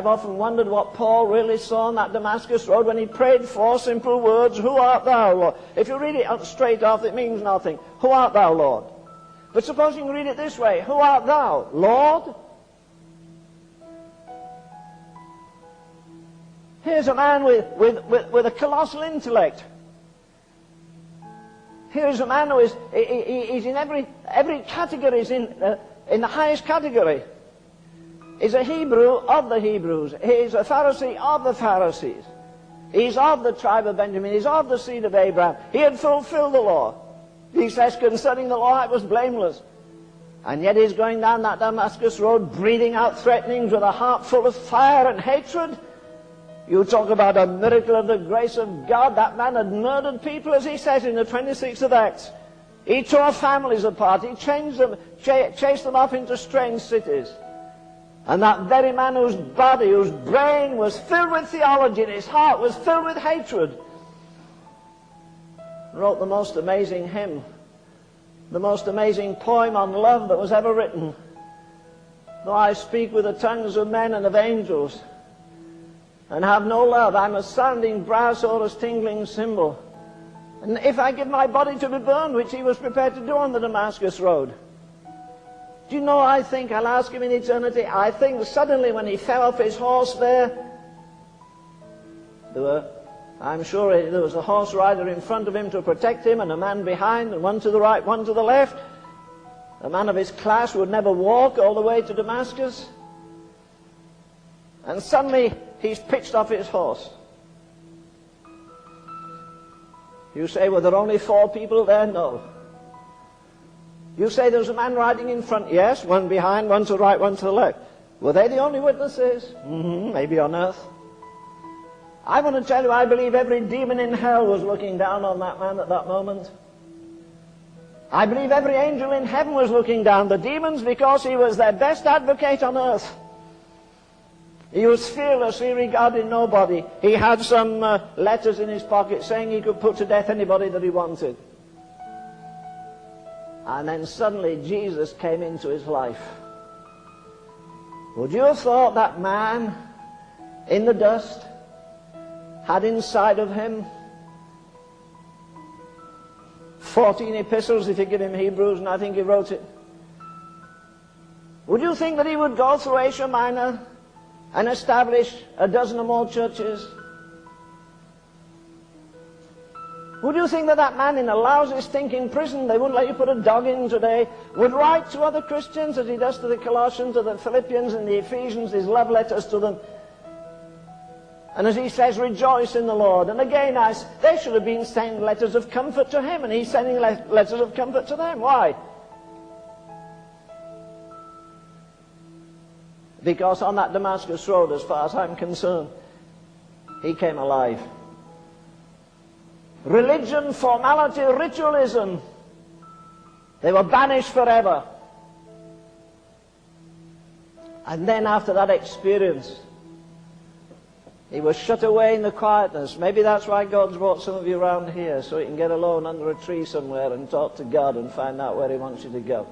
I've often wondered what Paul really saw on that Damascus road when he prayed 4 simple words, who art thou, Lord? If you read it straight off, it means nothing. Who art thou, Lord? But suppose you can read it this way, who art thou, Lord? Here's a man with a colossal intellect. Here's a man who is he's in every category, he's in the highest category. He's a Hebrew of the Hebrews. He's a Pharisee of the Pharisees. He's of the tribe of Benjamin. He's of the seed of Abraham. He had fulfilled the law. He says concerning the law it was blameless. And yet he's going down that Damascus road breathing out threatenings with a heart full of fire and hatred. You talk about a miracle of the grace of God. That man had murdered people, as he says in the 26th of Acts. He tore families apart. He chased them off into strange cities. And that very man whose body, whose brain was filled with theology and his heart was filled with hatred, wrote the most amazing hymn, the most amazing poem on love that was ever written. Though I speak with the tongues of men and of angels, and have no love, I'm a sounding brass or a tingling cymbal. And if I give my body to be burned, which he was prepared to do on the Damascus road, do you know, I think, I'll ask him in eternity, I think suddenly when he fell off his horse there, I'm sure there was a horse rider in front of him to protect him, and a man behind, and one to the right, one to the left. A man of his class would never walk all the way to Damascus. And suddenly he's pitched off his horse. You say, were there only 4 people there? No. You say there was a man riding in front? Yes, one behind, one to the right, one to the left. Were they the only witnesses? Maybe on earth. I want to tell you, I believe every demon in hell was looking down on that man at that moment. I believe every angel in heaven was looking down. The demons, because he was their best advocate on earth. He was fearless, he regarded nobody. He had some letters in his pocket saying he could put to death anybody that he wanted. And then suddenly Jesus came into his life. Would you have thought that man in the dust had inside of him 14 epistles, if you give him Hebrews, and I think he wrote it? Would you think that he would go through Asia Minor and establish a dozen or more churches? Would you think that that man in a lousy, stinking prison, they wouldn't let you put a dog in today, would write to other Christians as he does to the Colossians, to the Philippians and the Ephesians, his love letters to them? And as he says, rejoice in the Lord. And again, they should have been sending letters of comfort to him, and he's sending letters of comfort to them. Why? Because on that Damascus road, as far as I'm concerned, he came alive. Religion, formality, ritualism, they were banished forever. And then after that experience, he was shut away in the quietness. Maybe that's why God's brought some of you around here, so you can get alone under a tree somewhere and talk to God and find out where he wants you to go.